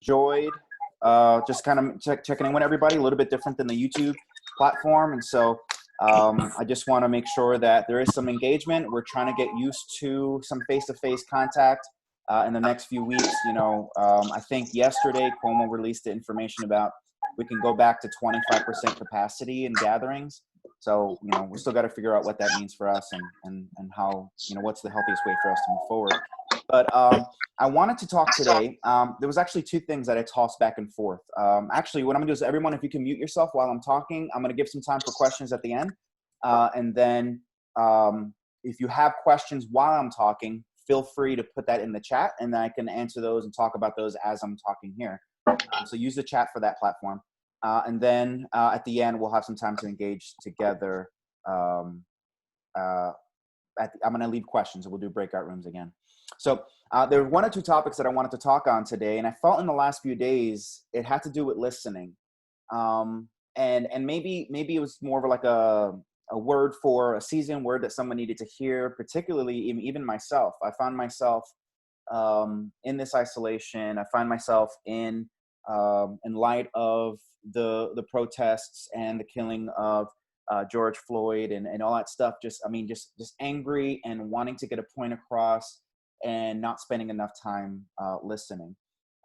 enjoyed just kind of checking in with everybody. A little bit different than the YouTube platform, and so I just want to make sure that there is some engagement. We're trying to get used to some face-to-face contact in the next few weeks. I think yesterday Cuomo released the information about we can go back to 25% capacity in gatherings. So, we still got to figure out what that means for us and how, what's the healthiest way for us to move forward. But I wanted to talk today. There was actually two things that I tossed back and forth. Actually, what I'm gonna do is everyone, if you can mute yourself while I'm talking, I'm gonna give some time for questions at the end. And then if you have questions while I'm talking, feel free to put that in the chat and then I can answer those and talk about those as I'm talking here. So use the chat for that platform. And then at the end, we'll have some time to engage together. I'm going to leave questions and we'll do breakout rooms again. So there were one or two topics that I wanted to talk on today. And I felt in the last few days, it had to do with listening. And maybe it was more of like a word for a season word that someone needed to hear, particularly even myself. I found myself in this isolation. I find myself in light of the protests and the killing of George Floyd and all that stuff. Just angry and wanting to get a point across and not spending enough time listening.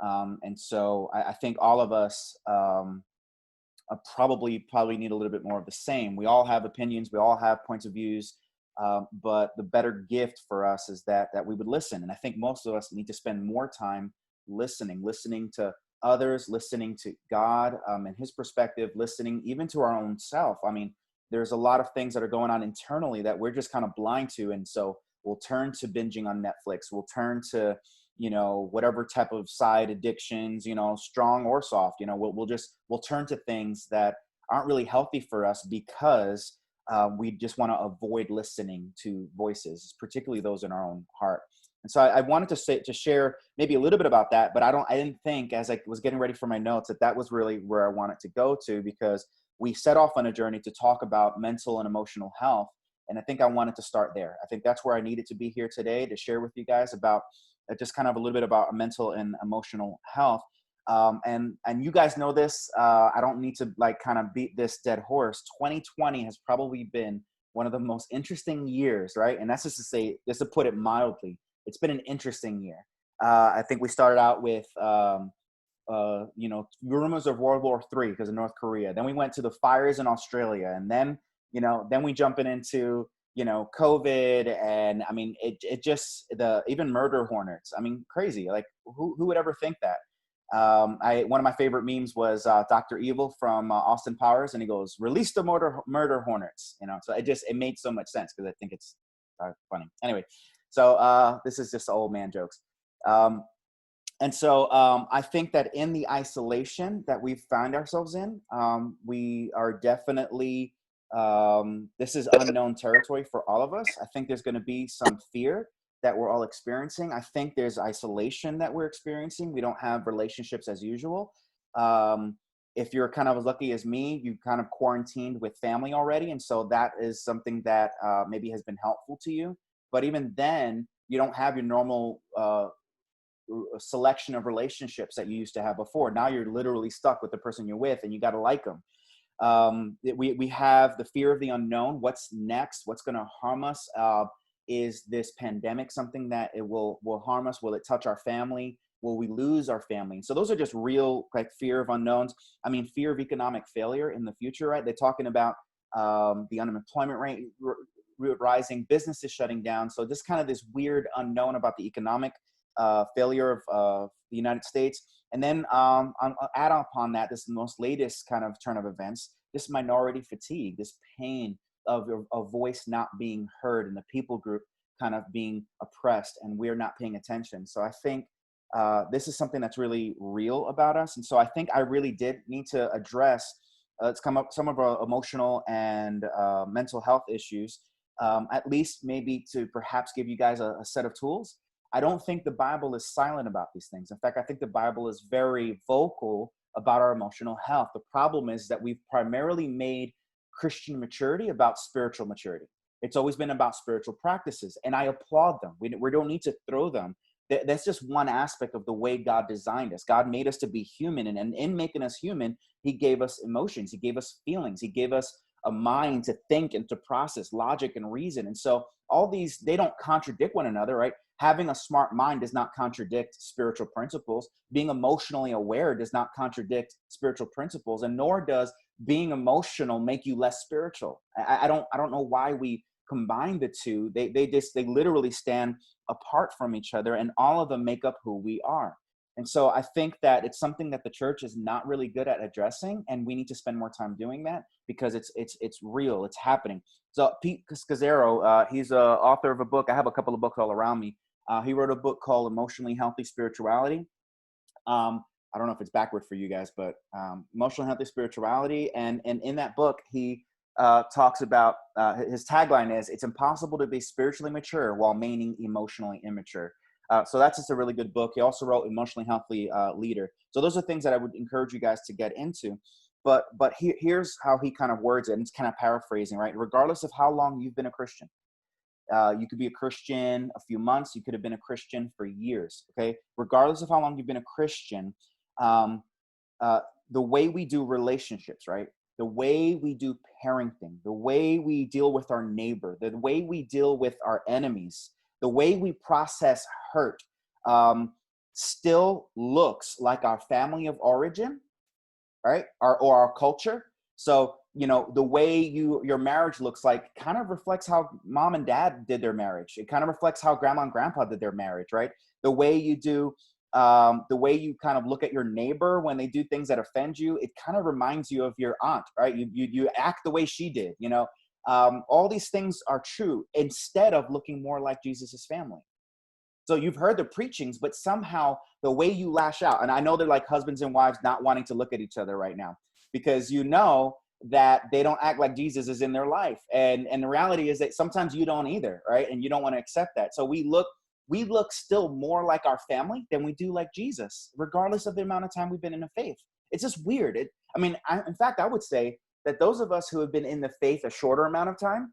And so I think all of us probably need a little bit more of the same. We all have opinions. We all have points of views. But the better gift for us is that we would listen. And I think most of us need to spend more time listening to others, listening to God and his perspective, listening even to our own self. I mean, there's a lot of things that are going on internally that we're just kind of blind to. And so we'll turn to binging on Netflix. We'll turn to, whatever type of side addictions, strong or soft, we'll turn to things that aren't really healthy for us because we just want to avoid listening to voices, particularly those in our own heart. And so I wanted to share maybe a little bit about that, but I didn't think as I was getting ready for my notes that was really where I wanted to go to, because we set off on a journey to talk about mental and emotional health. And I think I wanted to start there. I think that's where I needed to be here today to share with you guys about just kind of a little bit about mental and emotional health. And you guys know this. I don't need to kind of beat this dead horse. 2020 has probably been one of the most interesting years, right? And that's just to put it mildly. It's been an interesting year. I think we started out with, rumors of World War III because of North Korea. Then we went to the fires in Australia, and then we jumping into COVID, and I mean it just even murder hornets. I mean, crazy. Like who would ever think that? One of my favorite memes was Dr. Evil from Austin Powers, and he goes, "Release the murder hornets." So it made so much sense because I think it's funny. Anyway. So this is just old man jokes. And so I think that in the isolation that we've found ourselves in, we are definitely, this is unknown territory for all of us. I think there's going to be some fear that we're all experiencing. I think there's isolation that we're experiencing. We don't have relationships as usual. If you're kind of as lucky as me, you kind of quarantined with family already. And so that is something that maybe has been helpful to you. But even then, you don't have your normal selection of relationships that you used to have before. Now you're literally stuck with the person you're with, and you got to like them. We have the fear of the unknown. What's next? What's going to harm us? Is this pandemic something that it will harm us? Will it touch our family? Will we lose our family? So those are just real fear of unknowns. I mean, fear of economic failure in the future, right? They're talking about the unemployment rate rising, businesses shutting down. So just kind of this weird unknown about the economic failure of the United States. And then add upon that, this most latest kind of turn of events, this minority fatigue, this pain of a voice not being heard and the people group kind of being oppressed, and we're not paying attention. So I think this is something that's really real about us. And so I think I really did need to address some of our emotional and mental health issues, at least maybe to perhaps give you guys a set of tools. I don't think the Bible is silent about these things. In fact, I think the Bible is very vocal about our emotional health. The problem is that we've primarily made Christian maturity about spiritual maturity. It's always been about spiritual practices, and I applaud them. We don't need to throw them That's just one aspect of the way God designed us. God made us to be human, and in making us human, he gave us emotions, he gave us feelings, he gave us a mind to think and to process logic and reason. And so all these, they don't contradict one another, right? Having a smart mind does not contradict spiritual principles. Being emotionally aware does not contradict spiritual principles, and nor does being emotional make you less spiritual. I don't know why we combine the two. They literally stand apart from each other, and all of them make up who we are. And so I think that it's something that the church is not really good at addressing, and we need to spend more time doing that because it's real, it's happening. So Pete Scazzero, he's a author of a book. I have a couple of books all around me. He wrote a book called Emotionally Healthy Spirituality. I don't know if it's backward for you guys, but Emotionally Healthy Spirituality. And in that book, he talks about, his tagline is, it's impossible to be spiritually mature while remaining emotionally immature. So that's just a really good book. He also wrote Emotionally Healthy Leader. So those are things that I would encourage you guys to get into. But here's how he kind of words it, and it's kind of paraphrasing, right? Regardless of how long you've been a Christian, you could be a Christian a few months, you could have been a Christian for years, okay? Regardless of how long you've been a Christian, the way we do relationships, right? The way we do parenting, the way we deal with our neighbor, the way we deal with our enemies, the way we process hurt, still looks like our family of origin, right? Or our culture. So, the way your marriage looks like kind of reflects how mom and dad did their marriage. It kind of reflects how grandma and grandpa did their marriage, right? The way you do, the way you kind of look at your neighbor when they do things that offend you, it kind of reminds you of your aunt, right? You act the way she did, all these things are true instead of looking more like Jesus's family. So you've heard the preachings, but somehow the way you lash out, and I know they're like husbands and wives not wanting to look at each other right now, because that they don't act like Jesus is in their life. And the reality is that sometimes you don't either, right? And you don't want to accept that. So we look still more like our family than we do like Jesus, regardless of the amount of time we've been in the faith. It's just weird. In fact, I would say that those of us who have been in the faith a shorter amount of time,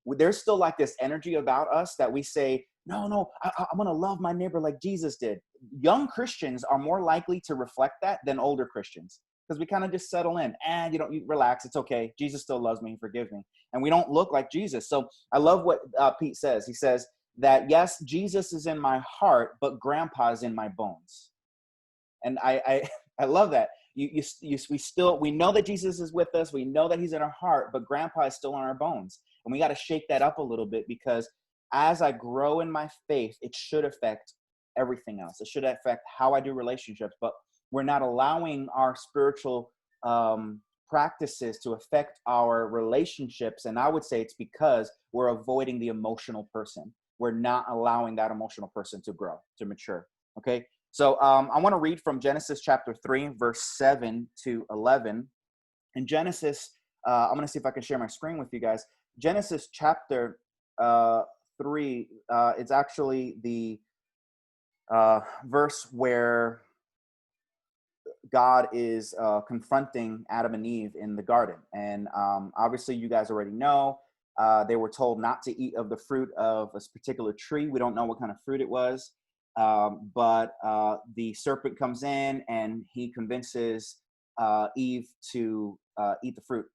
there's still like this energy about us that we say, no, I'm going to love my neighbor like Jesus did. Young Christians are more likely to reflect that than older Christians, because we kind of just settle in and you relax. It's okay. Jesus still loves me. He forgives me. And we don't look like Jesus. So I love what Pete says. He says that, yes, Jesus is in my heart, but grandpa is in my bones. And I love that. We know that Jesus is with us. We know that he's in our heart, but grandpa is still in our bones. And we got to shake that up a little bit, because as I grow in my faith, it should affect everything else. It should affect how I do relationships, but we're not allowing our spiritual practices to affect our relationships. And I would say it's because we're avoiding the emotional person. We're not allowing that emotional person to grow, to mature. Okay. So I want to read from Genesis chapter 3, verse 7 to 11. In Genesis, I'm going to see if I can share my screen with you guys. Genesis chapter 3, it's actually the verse where God is confronting Adam and Eve in the garden. And obviously, you guys already know, they were told not to eat of the fruit of a particular tree. We don't know what kind of fruit it was. But the serpent comes in and he convinces Eve to eat the fruit.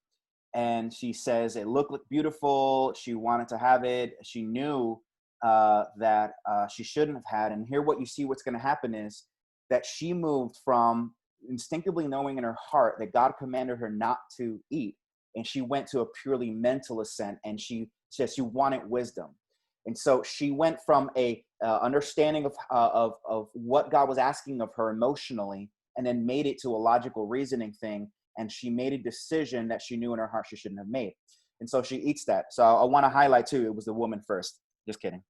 And she says it looked beautiful. She wanted to have it. She knew that she shouldn't have had. And here what you see what's going to happen is that she moved from instinctively knowing in her heart that God commanded her not to eat. And she went to a purely mental assent, and she says she wanted wisdom. And so she went from a understanding of what God was asking of her emotionally, and then made it to a logical reasoning thing. And she made a decision that she knew in her heart she shouldn't have made. And so she eats that. So I want to highlight too, it was the woman first. Just kidding.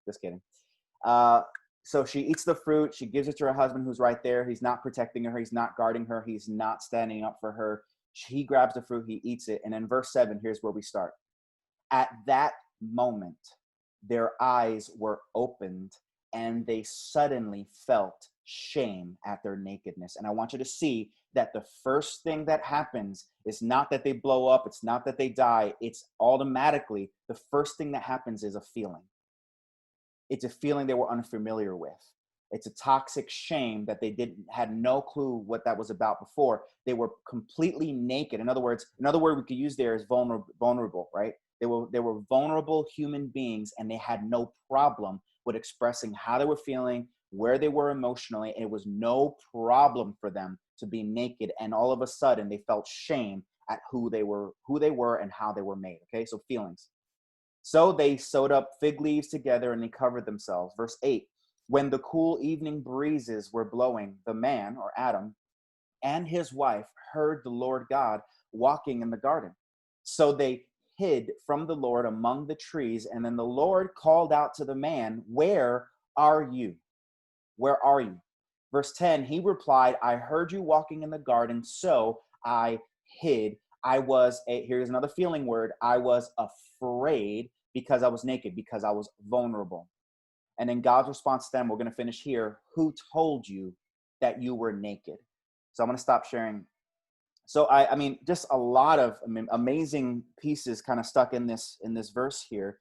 So she eats the fruit. She gives it to her husband, who's right there. He's not protecting her. He's not guarding her. He's not standing up for her. He grabs the fruit. He eats it. And in verse 7, here's where we start. At that moment, their eyes were opened, and they suddenly felt shame at their nakedness. And I want you to see that the first thing that happens is not that they blow up. It's not that they die. It's automatically the first thing that happens is a feeling. It's a feeling they were unfamiliar with. It's a toxic shame that they had no clue what that was about before. They were completely naked. In other words, another word we could use there is vulnerable, right? They were vulnerable human beings, and they had no problem with expressing how they were feeling, where they were emotionally, and it was no problem for them to be naked. And all of a sudden, they felt shame at who they were, and how they were made. Okay, so feelings. So they sewed up fig leaves together and they covered themselves. Verse 8, when the cool evening breezes were blowing, the man, or Adam, and his wife heard the Lord God walking in the garden. So they hid from the Lord among the trees. And then the Lord called out to the man, where are you? Where are you? Verse 10, he replied, I heard you walking in the garden, so I hid. Here's another feeling word, I was afraid because I was naked, because I was vulnerable. And then God's response to them, we're going to finish here, who told you that you were naked? So I'm going to stop sharing. So I mean, just a lot of amazing pieces kind of stuck in this verse here.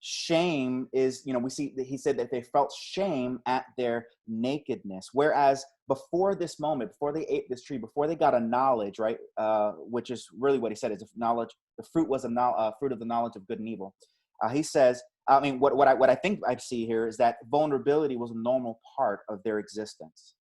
Shame is, we see that he said that they felt shame at their nakedness. Whereas before this moment, before they ate this tree, before they got a knowledge, right, which is really what he said is knowledge. The fruit was a fruit of the knowledge of good and evil. He says, I mean, what I think I see here is that vulnerability was a normal part of their existence.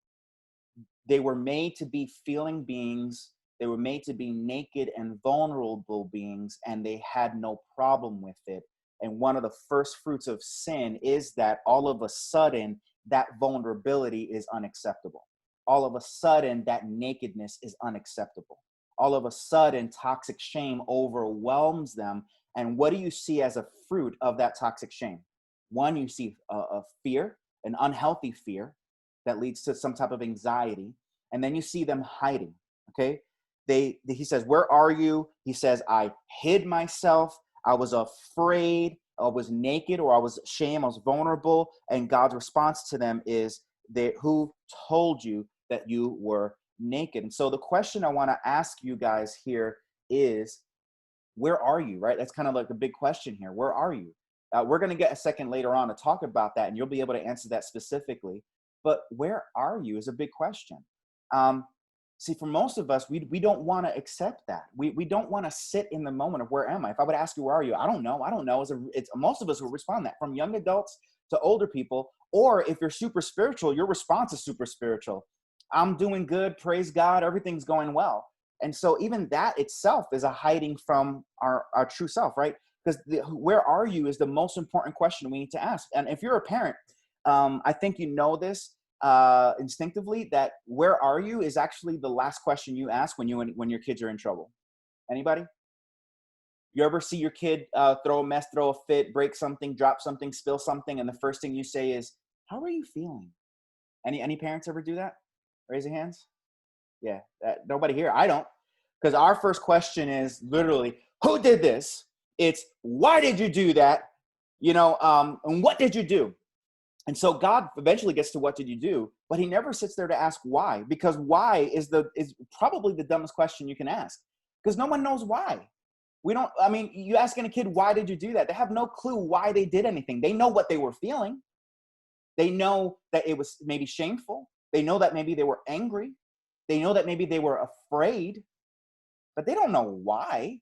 They were made to be feeling beings. They were made to be naked and vulnerable beings, and they had no problem with it. And one of the first fruits of sin is that all of a sudden, that vulnerability is unacceptable. All of a sudden, that nakedness is unacceptable. All of a sudden, toxic shame overwhelms them. And what do you see as a fruit of that toxic shame? One, you see a fear, an unhealthy fear that leads to some type of anxiety. And then you see them hiding, okay? He says, where are you? He says, I hid myself. I was afraid. I was naked, or I was ashamed. I was vulnerable. And God's response to them is, who told you that you were naked? And so the question I want to ask you guys here is, where are you, right? That's kind of like the big question here. Where are you? We're going to get a second later on to talk about that, and you'll be able to answer that specifically. But where are you is a big question. See, for most of us, we don't want to accept that. We don't want to sit in the moment of where am I? If I would ask you, where are you? I don't know. It's most of us will respond that, from young adults to older people. Or if you're super spiritual, your response is super spiritual. I'm doing good. Praise God. Everything's going well. And so even that itself is a hiding from our true self, right? Because where are you is the most important question we need to ask. And if you're a parent, I think you know this instinctively, that where are you is actually the last question you ask when your kids are in trouble. Anybody? You ever see your kid throw a mess, throw a fit, break something, drop something, spill something, and the first thing you say is, how are you feeling? Any parents ever do that? Raise your hands. Yeah, nobody here. I don't. Because our first question is literally, who did this? It's, why did you do that? And what did you do? And so God eventually gets to what did you do, but he never sits there to ask why, because why is probably the dumbest question you can ask, because no one knows why. You asking a kid, why did you do that? They have no clue why they did anything. They know what they were feeling. They know that it was maybe shameful. They know that maybe they were angry. They know that maybe they were afraid, but they don't know why.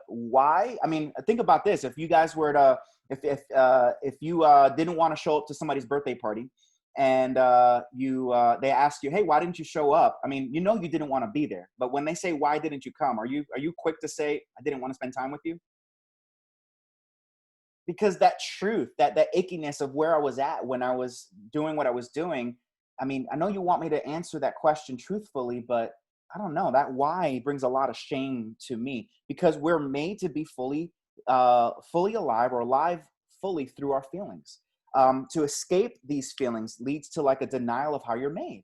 Why? I mean, think about this. If you guys were to, if you didn't want to show up to somebody's birthday party, and they ask you, hey, why didn't you show up? I mean, you didn't want to be there. But when they say, why didn't you come? Are you quick to say, I didn't want to spend time with you? Because that truth, that ickiness of where I was at when I was doing what I was doing. I mean, I know you want me to answer that question truthfully, but I don't know. That why brings a lot of shame to me, because we're made to be fully alive, or alive fully through our feelings. To escape these feelings leads to like a denial of how you're made.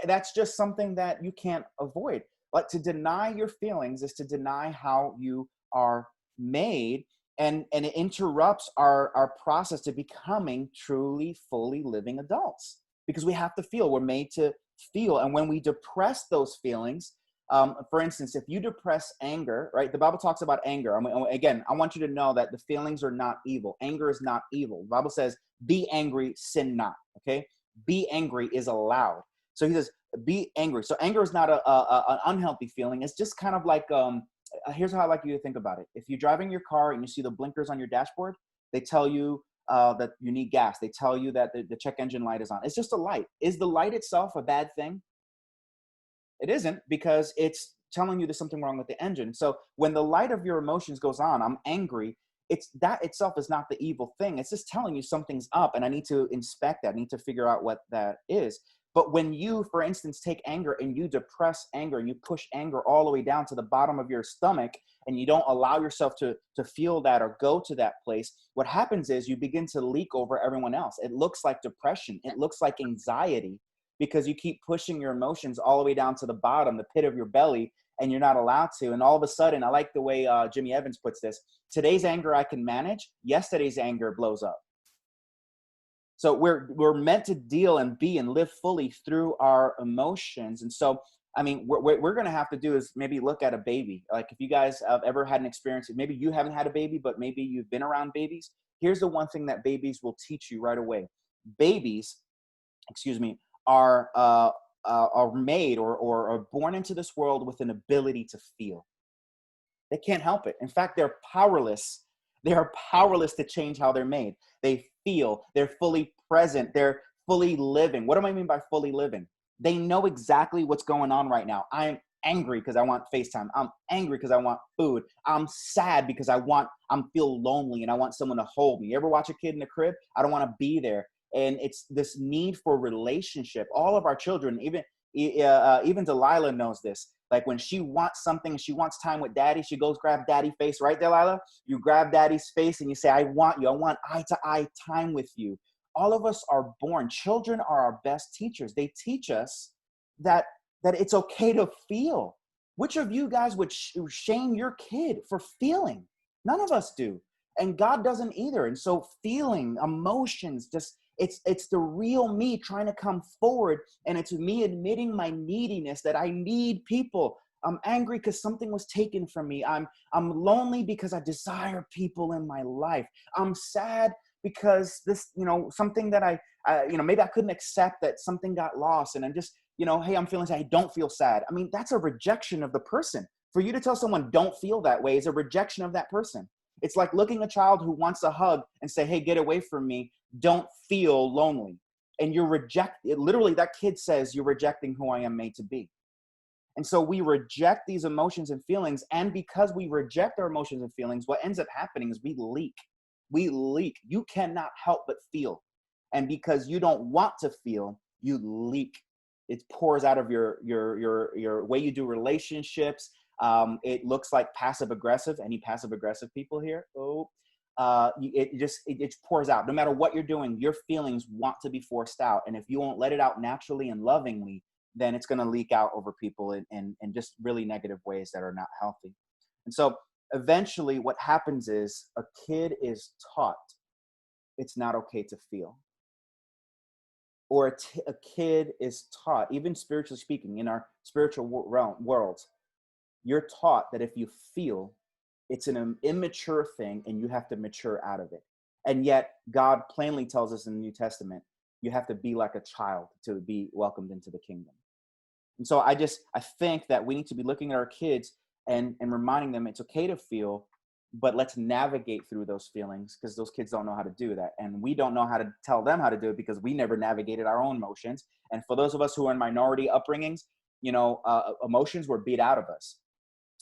That's just something that you can't avoid. But to deny your feelings is to deny how you are made. And it interrupts our process to becoming truly, fully living adults, because we have to feel. We're made to feel. And when we depress those feelings, For instance, if you depress anger, right? The Bible talks about anger. Again, I want you to know that the feelings are not evil. Anger is not evil. The Bible says, be angry, sin not, okay? Be angry is allowed. So he says, be angry. So anger is not an unhealthy feeling. It's just kind of like, here's how I like you to think about it. If you're driving your car and you see the blinkers on your dashboard, they tell you that you need gas. They tell you that the check engine light is on. It's just a light. Is the light itself a bad thing? It isn't, because it's telling you there's something wrong with the engine. So when the light of your emotions goes on, I'm angry, it's that itself is not the evil thing. It's just telling you something's up and I need to inspect that. I need to figure out what that is. But when you, for instance, take anger and you depress anger and you push anger all the way down to the bottom of your stomach and you don't allow yourself to feel that or go to that place, what happens is you begin to leak over everyone else. It looks like depression. It looks like anxiety, because you keep pushing your emotions all the way down to the bottom, the pit of your belly, and you're not allowed to. And all of a sudden, I like the way Jimmy Evans puts this, today's anger I can manage, yesterday's anger blows up. So we're meant to deal and be and live fully through our emotions. And so, I mean, what we're going to have to do is maybe look at a baby. Like if you guys have ever had an experience, maybe you haven't had a baby, but maybe you've been around babies. Here's the one thing that babies will teach you right away. Babies, excuse me, are made or are born into this world with an ability to feel. They can't help it. In fact, they're powerless. They are powerless to change how they're made. They feel, they're fully present, they're fully living. What do I mean by fully living? They know exactly what's going on right now. I'm angry because I want FaceTime. I'm angry because I want food. I'm sad because I'm feel lonely and I want someone to hold me. You ever watch a kid in the crib? I don't want to be there. And it's this need for relationship. All of our children, even Delilah knows this. Like when she wants something, she wants time with daddy, she goes grab daddy face, right, Delilah? You grab daddy's face and you say, I want you. I want eye-to-eye time with you. All of us are born. Children are our best teachers. They teach us that it's okay to feel. Which of you guys would shame your kid for feeling? None of us do. And God doesn't either. And so feeling, emotions, just it's the real me trying to come forward, and it's me admitting my neediness, that I need people. I'm angry because something was taken from me. I'm lonely because I desire people in my life. I'm sad because this, something that I maybe I couldn't accept that something got lost, and I'm just, hey, I'm feeling sad. I don't feel sad. I mean, that's a rejection of the person. For you to tell someone don't feel that way is a rejection of that person. It's like looking a child who wants a hug and say, hey, get away from me. Don't feel lonely. And literally that kid says, you're rejecting who I am made to be. And so we reject these emotions and feelings. And because we reject our emotions and feelings, what ends up happening is we leak. We leak. You cannot help but feel. And because you don't want to feel, you leak. It pours out of your way you do relationships. It looks like passive aggressive. Any passive aggressive people here? It pours out. No matter what you're doing, your feelings want to be forced out. And if you won't let it out naturally and lovingly, then it's going to leak out over people in just really negative ways that are not healthy. And so eventually what happens is a kid is taught it's not okay to feel. Or a kid is taught, even spiritually speaking, in our spiritual worlds, you're taught that if you feel, it's an immature thing and you have to mature out of it. And yet God plainly tells us in the New Testament, you have to be like a child to be welcomed into the kingdom. And so I think that we need to be looking at our kids and reminding them it's okay to feel, but let's navigate through those feelings, because those kids don't know how to do that. And we don't know how to tell them how to do it because we never navigated our own emotions. And for those of us who are in minority upbringings, emotions were beat out of us.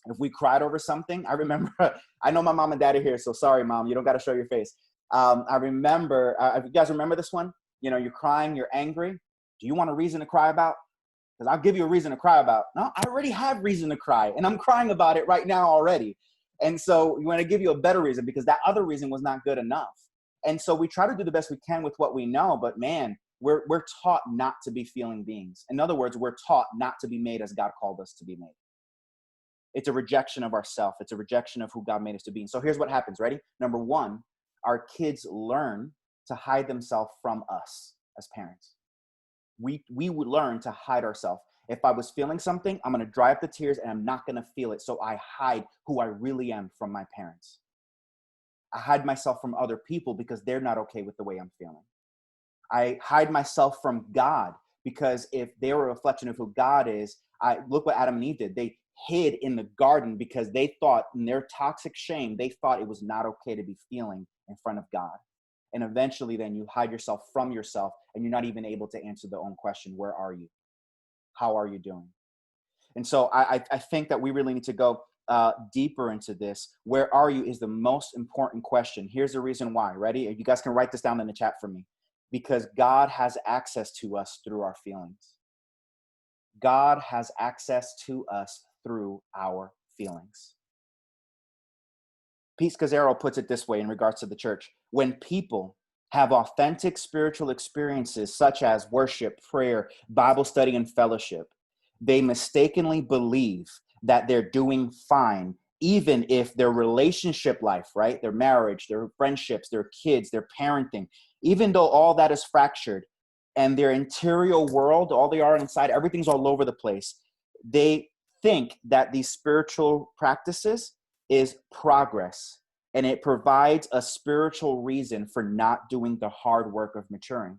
If we cried over something, I remember, I know my mom and dad are here, so sorry, Mom, you don't got to show your face. I remember, if you guys remember this one, you're crying, you're angry. Do you want a reason to cry about? Because I'll give you a reason to cry about. No, I already have reason to cry, and I'm crying about it right now already. And so we want to give you a better reason because that other reason was not good enough. And so we try to do the best we can with what we know, but man, we're taught not to be feeling beings. In other words, we're taught not to be made as God called us to be made. It's a rejection of ourself. It's a rejection of who God made us to be. And so here's what happens. Ready? Number one, our kids learn to hide themselves from us as parents. We would learn to hide ourselves. If I was feeling something, I'm going to dry up the tears and I'm not going to feel it. So I hide who I really am from my parents. I hide myself from other people because they're not okay with the way I'm feeling. I hide myself from God because if they were a reflection of who God is, look what Adam and Eve did. They hid in the garden because they thought in their toxic shame, they thought it was not okay to be feeling in front of God. And eventually then you hide yourself from yourself and you're not even able to answer the own question, where are you? How are you doing? And so I think that we really need to go deeper into this. Where are you is the most important question. Here's the reason why. Ready? You guys can write this down in the chat for me. Because God has access to us through our feelings. God has access to us through our feelings. Pete Scazzaro puts it this way in regards to the church. When people have authentic spiritual experiences such as worship, prayer, Bible study, and fellowship, they mistakenly believe that they're doing fine, even if their relationship life, right, their marriage, their friendships, their kids, their parenting, even though all that is fractured and their interior world, all they are inside, everything's all over the place, they think that these spiritual practices is progress, and it provides a spiritual reason for not doing the hard work of maturing.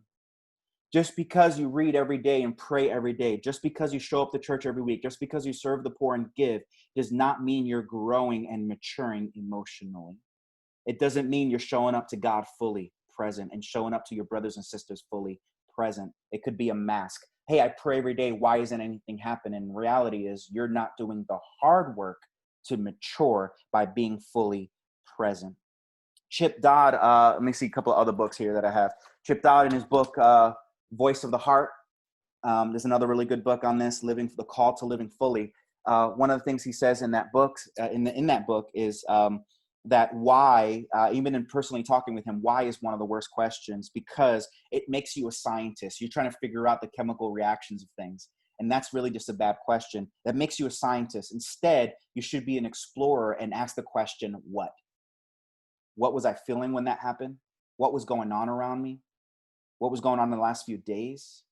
Just because you read every day and pray every day, just because you show up to church every week, just because you serve the poor and give, does not mean you're growing and maturing emotionally. It doesn't mean you're showing up to God fully present and showing up to your brothers and sisters fully present. It could be a mask. Hey, I pray every day. Why isn't anything happening? Reality is you're not doing the hard work to mature by being fully present. Chip Dodd, let me see a couple of other books here that I have. Chip Dodd in his book, Voice of the Heart. There's another really good book on this, Living the Call to Living Fully. One of the things he says in that book, in that book, is that why, even in personally talking with him, why is one of the worst questions, because it makes you a scientist. You're trying to figure out the chemical reactions of things. And that's really just a bad question. That makes you a scientist. Instead, you should be an explorer and ask the question, what? What was I feeling when that happened? What was going on around me? What was going on in the last few days?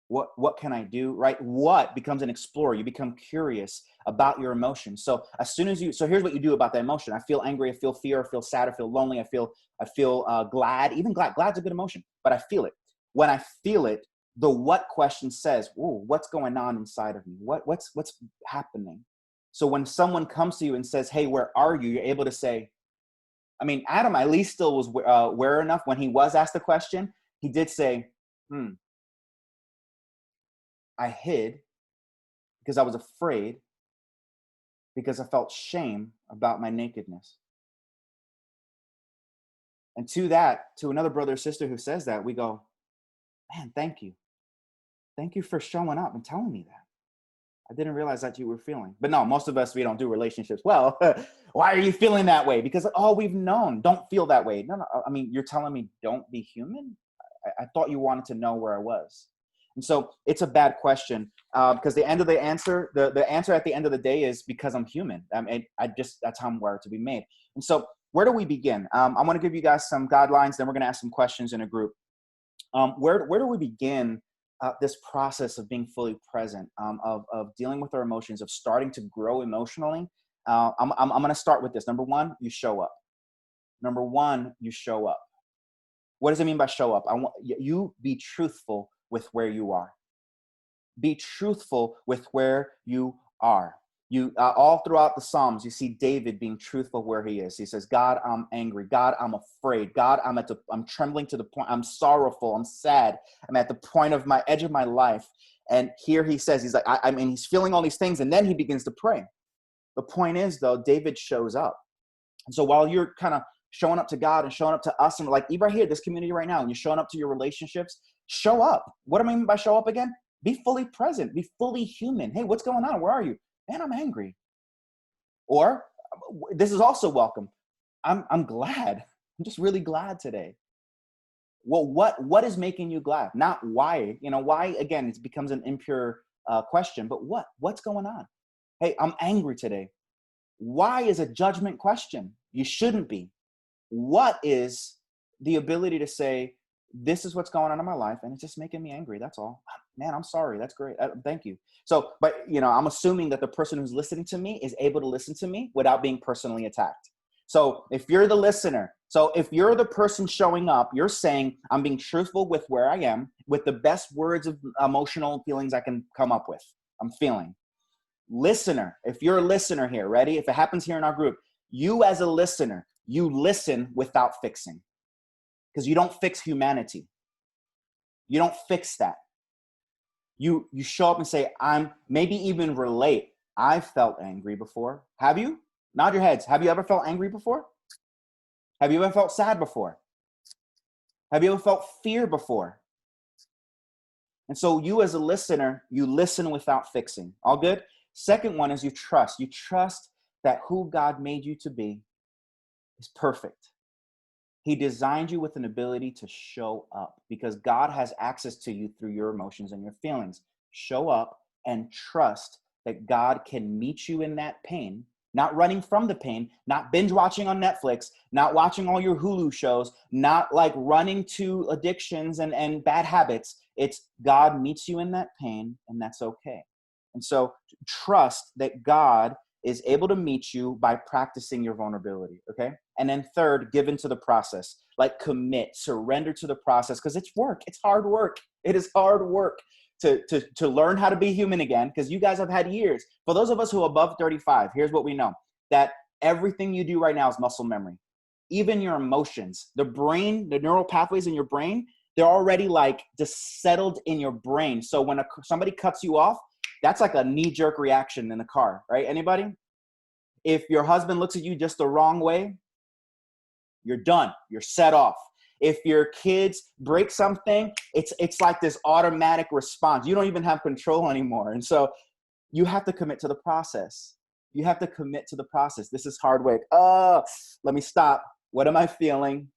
What can I do, right? What becomes an explorer? You become curious about your emotions. So as soon as so here's what you do about that emotion. I feel angry, I feel fear, I feel sad, I feel lonely, I feel glad. Even glad's a good emotion, but I feel it. When I feel it, the what question says, "Ooh, what's going on inside of me? What's happening?" So when someone comes to you and says, "Hey, where are you?" You're able to say, I mean, Adam at least still was aware enough when he was asked the question. He did say, I hid because I was afraid, because I felt shame about my nakedness. And to another brother or sister who says that, we go, man, thank you. Thank you for showing up and telling me that. I didn't realize that you were feeling. But no, most of us, we don't do relationships. Well, why are you feeling that way? Because all we've known, don't feel that way. No, I mean, you're telling me don't be human? I thought you wanted to know where I was. And so it's a bad question because the end of the answer, the answer at the end of the day is because I'm human. I mean, that's how I'm wired to be made. And so where do we begin? I want to give you guys some guidelines. Then we're going to ask some questions in a group. Where do we begin this process of being fully present, of dealing with our emotions, of starting to grow emotionally? I'm going to start with this. Number one, you show up. Number one, you show up. What does it mean by show up? I want you be truthful with where you are. Be truthful with where you are. You all throughout the Psalms, you see David being truthful where he is. He says, God, I'm angry. God, I'm afraid. God, I'm trembling to the point. I'm sorrowful. I'm sad. I'm at the point of my edge of my life. And here he says, he's like, I mean, he's feeling all these things. And then he begins to pray. The point is, though, David shows up. And so while you're kind of showing up to God and showing up to us, and like even right here, this community right now, and you're showing up to your relationships, show up. What do I mean by show up again? Be fully present. Be fully human. Hey, what's going on? Where are you? Man, I'm angry. Or this is also welcome. I'm glad. I'm just really glad today. Well, what is making you glad? Not why. Why, again, it becomes an impure question, but what's going on? Hey, I'm angry today. Why is a judgment question? You shouldn't be. What is the ability to say, this is what's going on in my life, and it's just making me angry. That's all. Man, I'm sorry. That's great. Thank you. So, but I'm assuming that the person who's listening to me is able to listen to me without being personally attacked. So if you're the listener, so if you're the person showing up, you're saying, I'm being truthful with where I am, with the best words of emotional feelings I can come up with. I'm feeling. Listener, if you're a listener here, ready? If it happens here in our group, you as a listener, you listen without fixing. Because you don't fix humanity. You don't fix that. You show up and say, maybe even relate. I've felt angry before. Have you? Nod your heads. Have you ever felt angry before? Have you ever felt sad before? Have you ever felt fear before? And so you as a listener, you listen without fixing. All good? Second one is you trust. You trust that who God made you to be is perfect. He designed you with an ability to show up because God has access to you through your emotions and your feelings. Show up and trust that God can meet you in that pain, not running from the pain, not binge watching on Netflix, not watching all your Hulu shows, not like running to addictions and bad habits. It's God meets you in that pain, and that's okay. And so trust that God is able to meet you by practicing your vulnerability, okay? And then third, give into the process. Like commit, surrender to the process, because it's work. It's hard work. It is hard work to learn how to be human again, because you guys have had years. For those of us who are above 35, here's what we know, that everything you do right now is muscle memory. Even your emotions, the brain, the neural pathways in your brain, they're already like just settled in your brain. So when somebody cuts you off, that's like a knee-jerk reaction in the car, right? Anybody? If your husband looks at you just the wrong way, you're done. You're set off. If your kids break something, it's like this automatic response. You don't even have control anymore. And so you have to commit to the process. You have to commit to the process. This is hard work. Let me stop. What am I feeling?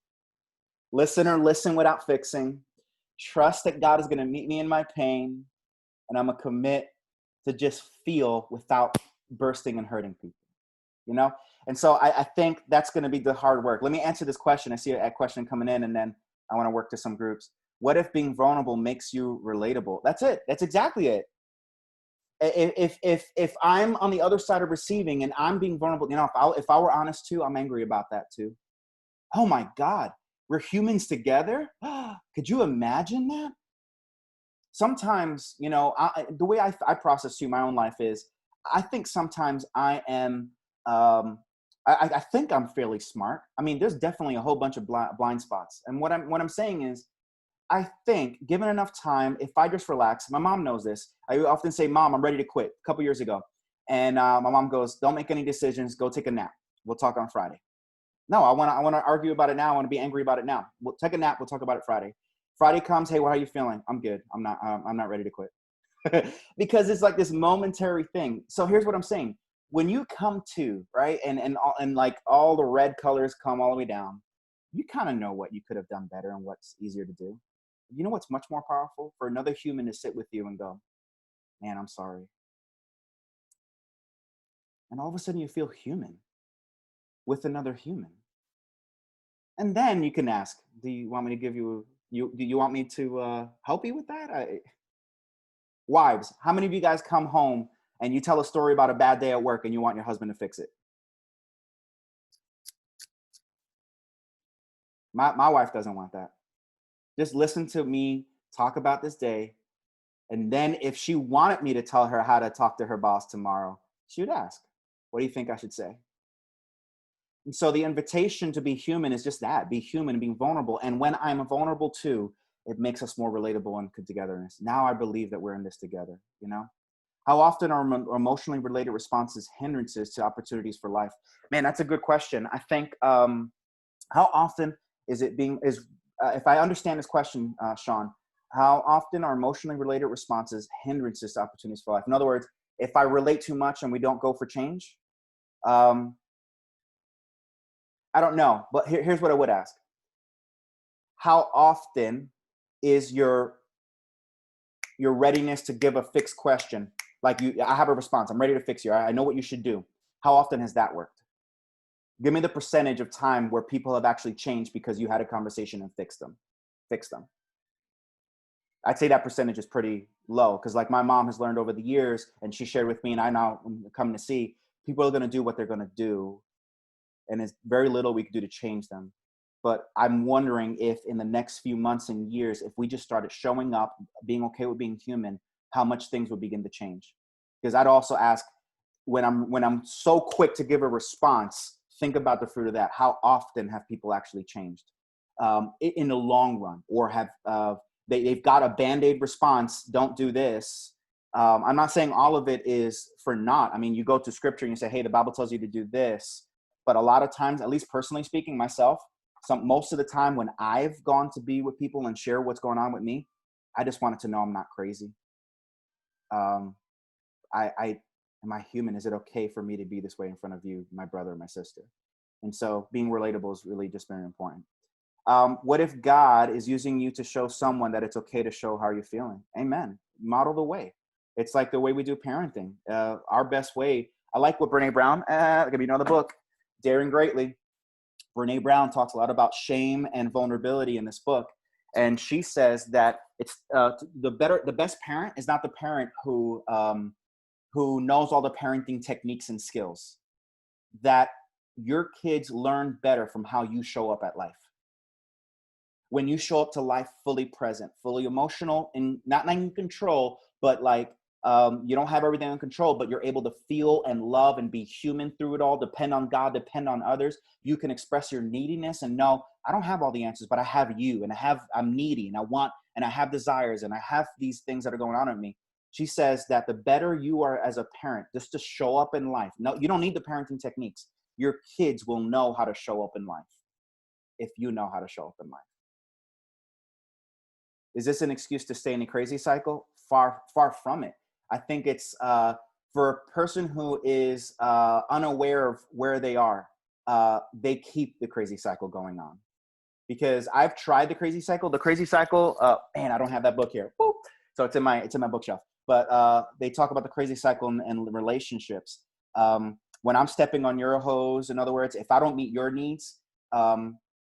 Listener, listen without fixing. Trust that God is going to meet me in my pain. And I'm going to commit to just feel without bursting and hurting people, And so I think that's going to be the hard work. Let me answer this question. I see a question coming in, and then I want to work to some groups. What if being vulnerable makes you relatable? That's it. That's exactly it. If I'm on the other side of receiving and I'm being vulnerable, if I were honest too, I'm angry about that too. Oh my God, we're humans together. Could you imagine that? Sometimes, the way I process through my own life is, I think sometimes I am, I think I'm fairly smart. I mean, there's definitely a whole bunch of blind spots. And what I'm saying is, I think given enough time, if I just relax, my mom knows this. I often say, Mom, I'm ready to quit, a couple years ago. And my mom goes, don't make any decisions. Go take a nap. We'll talk on Friday. No, I want to argue about it now. I want to be angry about it now. We'll take a nap. We'll talk about it Friday. Friday comes. Hey, how are you feeling? I'm good. I'm not ready to quit. Because it's like this momentary thing. So here's what I'm saying. When you come to, right, and like all the red colors come all the way down, you kind of know what you could have done better and what's easier to do. You know what's much more powerful? For another human to sit with you and go, man, I'm sorry. And all of a sudden you feel human with another human. And then you can ask, do you want me to give do you want me to help you with that? Wives, how many of you guys come home and you tell a story about a bad day at work and you want your husband to fix it? My wife doesn't want that. Just listen to me talk about this day. And then if she wanted me to tell her how to talk to her boss tomorrow, she would ask, what do you think I should say? And so the invitation to be human is just that, be human and being vulnerable. And when I'm vulnerable too, it makes us more relatable and togetherness. Now I believe that we're in this together, How often are emotionally related responses hindrances to opportunities for life? Man, that's a good question. I think, how often is it if I understand this question, Sean, how often are emotionally related responses hindrances to opportunities for life? In other words, if I relate too much and we don't go for change, I don't know, but here's what I would ask. How often is your readiness to give a fixed question? Like I have a response. I'm ready to fix you. I know what you should do. How often has that worked? Give me the percentage of time where people have actually changed because you had a conversation and fixed them. fix them. I'd say that percentage is pretty low, because like my mom has learned over the years, and she shared with me, and I now come to see, people are going to do what they're going to do, and there's very little we can do to change them. But I'm wondering if in the next few months and years, if we just started showing up, being okay with being human, how much things would begin to change. Because I'd also ask, when I'm so quick to give a response, think about the fruit of that. How often have people actually changed in the long run, or have they've got a Band-Aid response? Don't do this. I'm not saying all of it is for naught. I mean, you go to scripture and you say, hey, the Bible tells you to do this. But a lot of times, at least personally speaking, myself, most of the time when I've gone to be with people and share what's going on with me, I just wanted to know I'm not crazy. Am I human? Is it okay for me to be this way in front of you, my brother or my sister? And so being relatable is really just very important. What if God is using you to show someone that it's okay to show how you're feeling? Amen. Model the way. It's like the way we do parenting. Our best way. I like what Brene Brown, I'll give you another book, Daring Greatly. Brene Brown talks a lot about shame and vulnerability in this book. And she says that it's the best parent is not the parent who knows all the parenting techniques and skills. That your kids learn better from how you show up at life. When you show up to life fully present, fully emotional, and not in control, but like you don't have everything in control, but you're able to feel and love and be human through it all, depend on God, depend on others. You can express your neediness and know, I don't have all the answers, but I have you, and I'm needy, and I want, and I have desires, and I have these things that are going on in me. She says that the better you are as a parent, just to show up in life. No, you don't need the parenting techniques. Your kids will know how to show up in life if you know how to show up in life. Is this an excuse to stay in a crazy cycle? Far, far from it. I think it's for a person who is unaware of where they are, they keep the crazy cycle going on. Because I've tried the crazy cycle. The crazy cycle, man, I don't have that book here. Boop. So it's in my bookshelf. But they talk about the crazy cycle and relationships. When I'm stepping on your hose, in other words, if I don't meet your needs,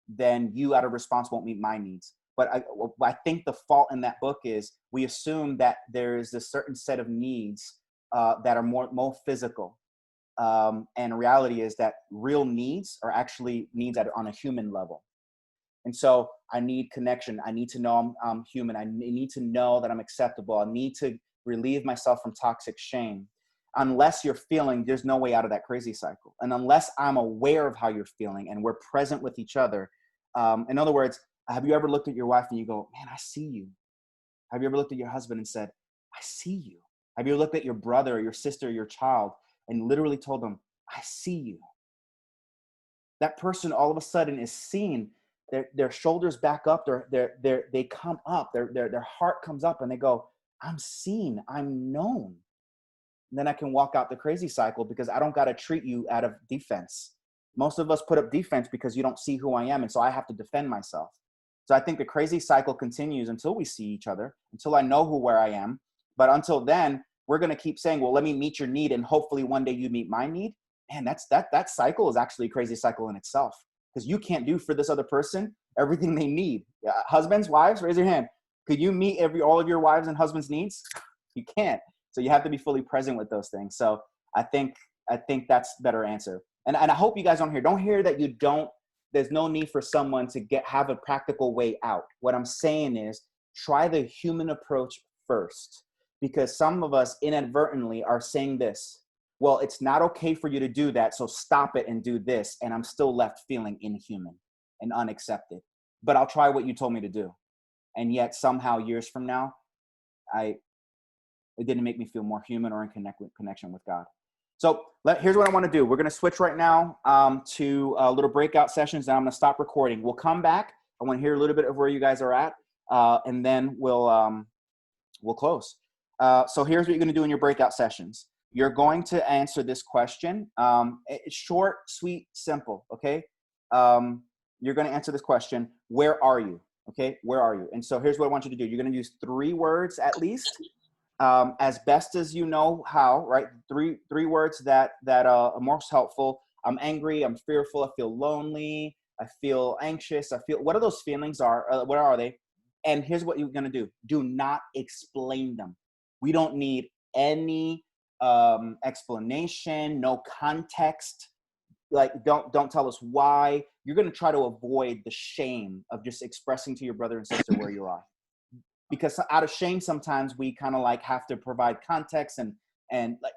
then you out of response won't meet my needs. But I think the fault in that book is we assume that there is a certain set of needs that are more physical. And reality is that real needs are actually needs that are on a human level. And so I need connection. I need to know I'm human. I need to know that I'm acceptable. I need to relieve myself from toxic shame. Unless you're feeling, there's no way out of that crazy cycle. And unless I'm aware of how you're feeling and we're present with each other. In other words, have you ever looked at your wife and you go, man, I see you? Have you ever looked at your husband and said, I see you? Have you ever looked at your brother or your sister or your child and literally told them, I see you? That person all of a sudden is seen. Their shoulders back up. They come up. Their heart comes up and they go, I'm seen. I'm known. And then I can walk out the crazy cycle because I don't got to treat you out of defense. Most of us put up defense because you don't see who I am. And so I have to defend myself. So I think the crazy cycle continues until we see each other, until I know where I am. But until then, we're going to keep saying, well, let me meet your need. And hopefully one day you meet my need. Man, that cycle is actually a crazy cycle in itself, because you can't do for this other person everything they need. Husbands, wives, raise your hand. Could you meet all of your wives and husbands' needs? You can't. So you have to be fully present with those things. So I think that's a better answer. And I hope you guys don't hear that there's no need for someone to have a practical way out. What I'm saying is try the human approach first, because some of us inadvertently are saying this, well, it's not okay for you to do that, so stop it and do this. And I'm still left feeling inhuman and unaccepted. But I'll try what you told me to do. And yet somehow years from now, it didn't make me feel more human or in connection with God. So here's what I want to do. We're going to switch right now to little breakout sessions, and I'm going to stop recording. We'll come back. I want to hear a little bit of where you guys are at, and then we'll close. So here's what you're going to do in your breakout sessions. You're going to answer this question. It's short, sweet, simple, okay? You're going to answer this question, where are you? Okay, where are you? And so here's what I want you to do. You're going to use 3 words at least. As best as you know how, right? Three words that are most helpful. I'm angry, I'm fearful, I feel lonely, I feel anxious, what are those feelings what are they? And here's what you're going to do. Do not explain them. We don't need any explanation, no context. Like, don't tell us why. You're going to try to avoid the shame of just expressing to your brother and sister where you are, because out of shame sometimes we kind of like have to provide context, and like,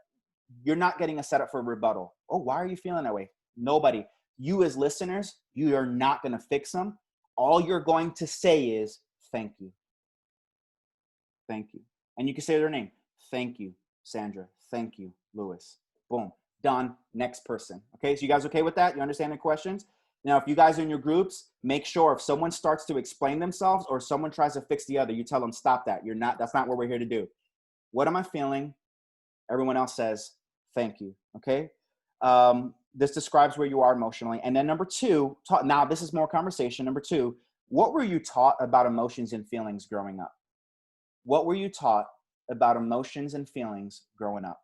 you're not getting a setup for a rebuttal. Oh, why are you feeling that way? Nobody. You as listeners, you are not going to fix them. All you're going to say is thank you. Thank you. And you can say their name. Thank you, Sandra. Thank you, Lewis. Boom. Done. Next person. Okay, so you guys okay with that? You understand the questions? Now, if you guys are in your groups, make sure if someone starts to explain themselves or someone tries to fix the other, you tell them, stop that. You're not, that's not what we're here to do. What am I feeling? Everyone else says, thank you. Okay. This describes where you are emotionally. And then number two, now this is more conversation. Number two, what were you taught about emotions and feelings growing up? What were you taught about emotions and feelings growing up?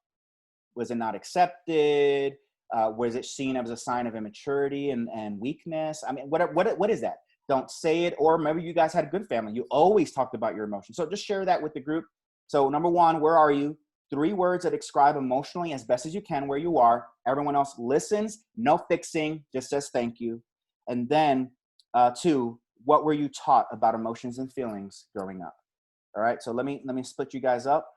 Was it not accepted? Was it seen as a sign of immaturity and weakness? I mean, what is that? Don't say it. Or maybe you guys had a good family. You always talked about your emotions. So just share that with the group. So number one, where are you? 3 words that describe emotionally as best as you can where you are. Everyone else listens, no fixing, just says thank you. And then 2, what were you taught about emotions and feelings growing up? All right, so let me split you guys up.